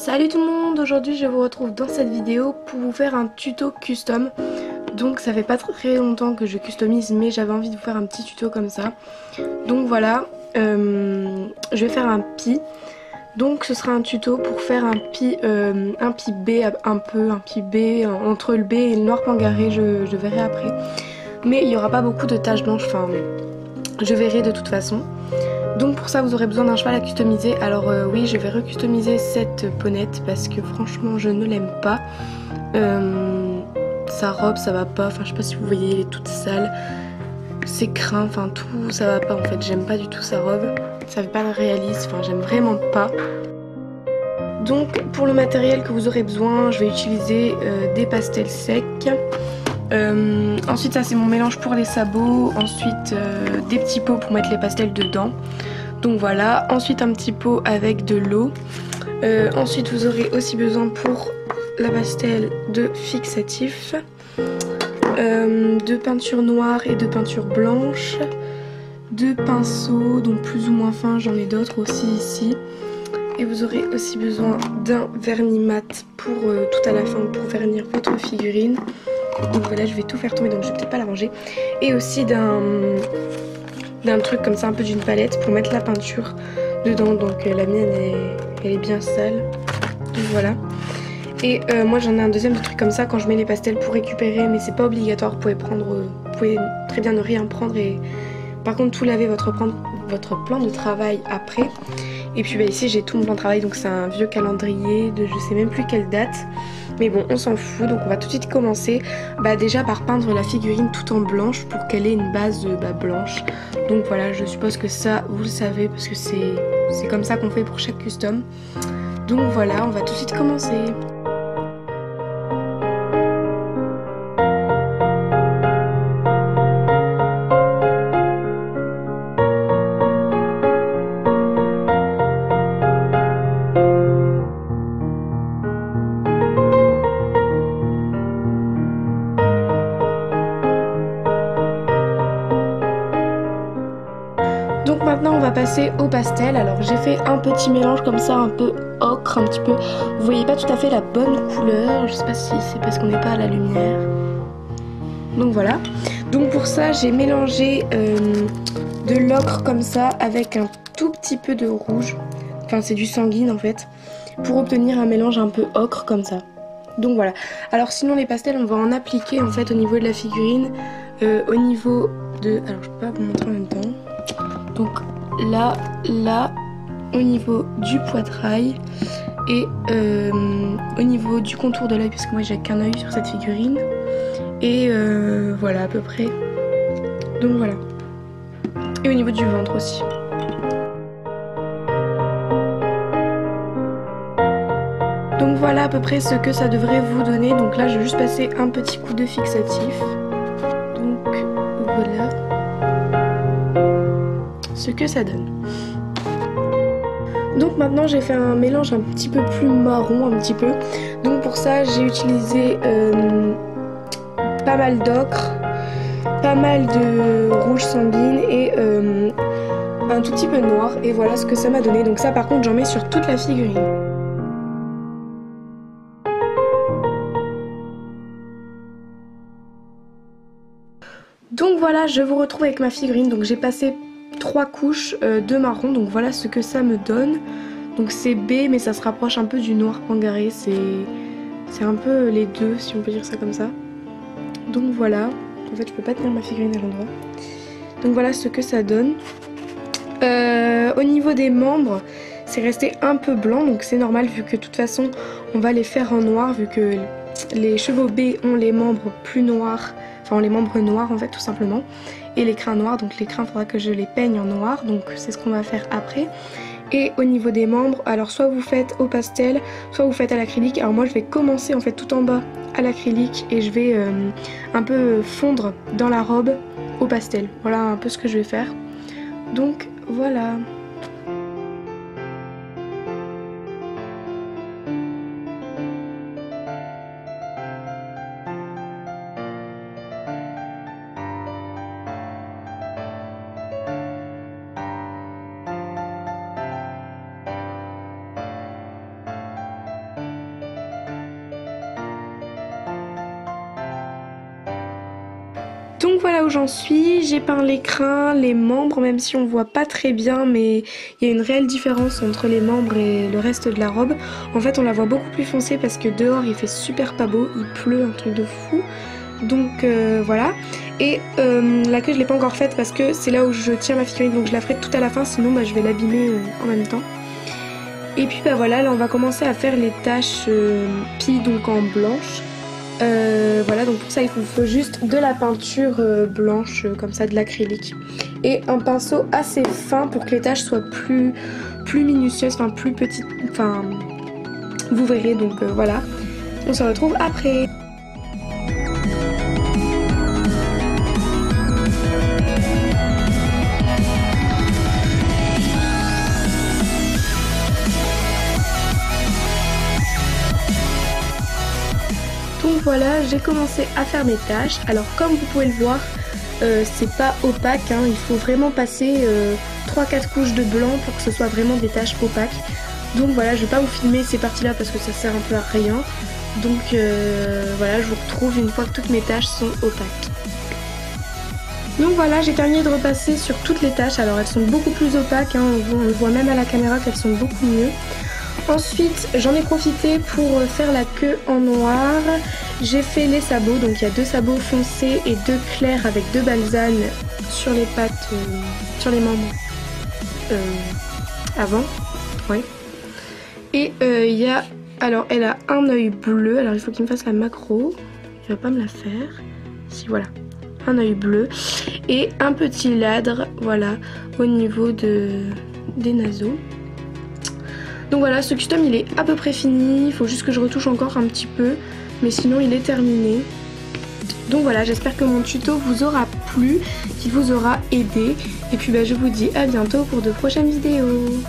Salut tout le monde, aujourd'hui je vous retrouve dans cette vidéo pour vous faire un tuto custom. Donc ça fait pas très longtemps que je customise mais j'avais envie de vous faire un petit tuto comme ça. Donc voilà, je vais faire un pie. Donc ce sera un tuto pour faire un pie B, un pie B, entre le B et le noir pangaré, je verrai après. Mais il n'y aura pas beaucoup de taches blanches, enfin je verrai de toute façon. Donc pour ça vous aurez besoin d'un cheval à customiser. Alors oui, je vais recustomiser cette ponette parce que franchement je ne l'aime pas. Sa robe ça va pas, enfin je sais pas si vous voyez, elle est toute sale. Ses crins, enfin tout ça va pas en fait, j'aime pas du tout sa robe. Ça fait pas le réaliste, enfin j'aime vraiment pas. Donc pour le matériel que vous aurez besoin, je vais utiliser des pastels secs. Ensuite ça c'est mon mélange pour les sabots. Ensuite des petits pots pour mettre les pastels dedans. Donc voilà, ensuite un petit pot avec de l'eau. Ensuite vous aurez aussi besoin pour la pastel de fixatif, de peinture noire et de peinture blanche, de pinceaux, donc plus ou moins fins, j'en ai d'autres aussi ici. Et vous aurez aussi besoin d'un vernis mat pour tout à la fin pour vernir votre figurine. Donc voilà, je vais tout faire tomber donc je vais peut-être pas la ranger. Et aussi d'un truc comme ça, un peu d'une palette pour mettre la peinture dedans. Donc la mienne elle est bien sale. Donc voilà. Et moi j'en ai un deuxième de truc comme ça quand je mets les pastels pour récupérer, mais c'est pas obligatoire, vous pouvez très bien ne rien prendre et par contre tout laver votre plan de travail après. Et puis bah, ici j'ai tout mon plan de travail, donc c'est un vieux calendrier de je sais même plus quelle date. Mais bon, on s'en fout, donc on va tout de suite commencer déjà par peindre la figurine tout en blanche pour qu'elle ait une base blanche. Donc voilà, je suppose que ça, vous le savez parce que c'est comme ça qu'on fait pour chaque custom. Donc voilà, on va tout de suite commencer. Donc maintenant on va passer au pastel. Alors j'ai fait un petit mélange comme ça, un peu ocre, un petit peu. Vous voyez pas tout à fait la bonne couleur, je sais pas si c'est parce qu'on n'est pas à la lumière. Donc voilà. Donc pour ça j'ai mélangé de l'ocre comme ça avec un tout petit peu de rouge. Enfin c'est du sanguine en fait. Pour obtenir un mélange un peu ocre comme ça. Donc voilà. Alors sinon les pastels on va en appliquer en fait au niveau de la figurine. Au niveau de... Alors je peux pas vous montrer en même temps. Donc là, au niveau du poitrail et au niveau du contour de l'œil, parce que moi j'ai qu'un œil sur cette figurine. Et voilà à peu près. Donc voilà. Et au niveau du ventre aussi. Donc voilà à peu près ce que ça devrait vous donner. Donc là je vais juste passer un petit coup de fixatif. Donc voilà ce que ça donne. Donc maintenant j'ai fait un mélange un petit peu plus marron, un petit peu. Donc pour ça j'ai utilisé pas mal d'ocre, pas mal de rouge sanguine et un tout petit peu noir. Et voilà ce que ça m'a donné. Donc ça par contre j'en mets sur toute la figurine. Donc voilà, je vous retrouve avec ma figurine. Donc j'ai passé 3 couches de marron, donc voilà ce que ça me donne. Donc c'est B mais ça se rapproche un peu du noir pangaré, c'est un peu les deux si on peut dire ça comme ça. Donc voilà, en fait je peux pas tenir ma figurine à l'endroit. Donc voilà ce que ça donne. Au niveau des membres, c'est resté un peu blanc, donc c'est normal vu que de toute façon on va les faire en noir vu que les chevaux B ont les membres plus noirs, enfin les membres noirs en fait tout simplement. Et les crins noirs, donc les crins faudra que je les peigne en noir, donc c'est ce qu'on va faire après. Et au niveau des membres, alors soit vous faites au pastel, soit vous faites à l'acrylique. Alors moi je vais commencer en fait tout en bas à l'acrylique et je vais un peu fondre dans la robe au pastel. Voilà un peu ce que je vais faire. Donc voilà. Donc voilà où j'en suis, j'ai peint les crins, les membres, même si on voit pas très bien, mais il y a une réelle différence entre les membres et le reste de la robe. En fait on la voit beaucoup plus foncée parce que dehors il fait super pas beau, il pleut un truc de fou. Donc voilà. Et la queue je l'ai pas encore faite parce que c'est là où je tiens ma figurine, donc je la ferai tout à la fin, sinon je vais l'abîmer en même temps. Et puis voilà, là on va commencer à faire les taches pie donc en blanche. Voilà, donc pour ça il faut juste de la peinture blanche comme ça, de l'acrylique et un pinceau assez fin pour que les taches soient plus minutieuses, enfin plus petites, enfin vous verrez. Donc voilà, on se retrouve après. Donc voilà, j'ai commencé à faire mes taches. Alors comme vous pouvez le voir, c'est pas opaque, hein. Il faut vraiment passer 3-4 couches de blanc pour que ce soit vraiment des taches opaques. Donc voilà, je vais pas vous filmer ces parties là parce que ça sert un peu à rien. Donc voilà, je vous retrouve une fois que toutes mes taches sont opaques. Donc voilà, j'ai terminé de repasser sur toutes les taches. Alors elles sont beaucoup plus opaques, hein. On voit même à la caméra qu'elles sont beaucoup mieux. Ensuite j'en ai profité pour faire la queue en noir. J'ai fait les sabots, donc il y a 2 sabots foncés et 2 clairs avec 2 balsanes sur les pattes, sur les membres avant, ouais. Et il y a, alors elle a un œil bleu, alors il faut qu'il me fasse la macro, il va pas me la faire, si voilà, un œil bleu et un petit ladre, voilà, au niveau des naseaux. Donc voilà, ce custom il est à peu près fini, il faut juste que je retouche encore un petit peu, mais sinon il est terminé. Donc voilà, j'espère que mon tuto vous aura plu, qu'il vous aura aidé, et puis je vous dis à bientôt pour de prochaines vidéos.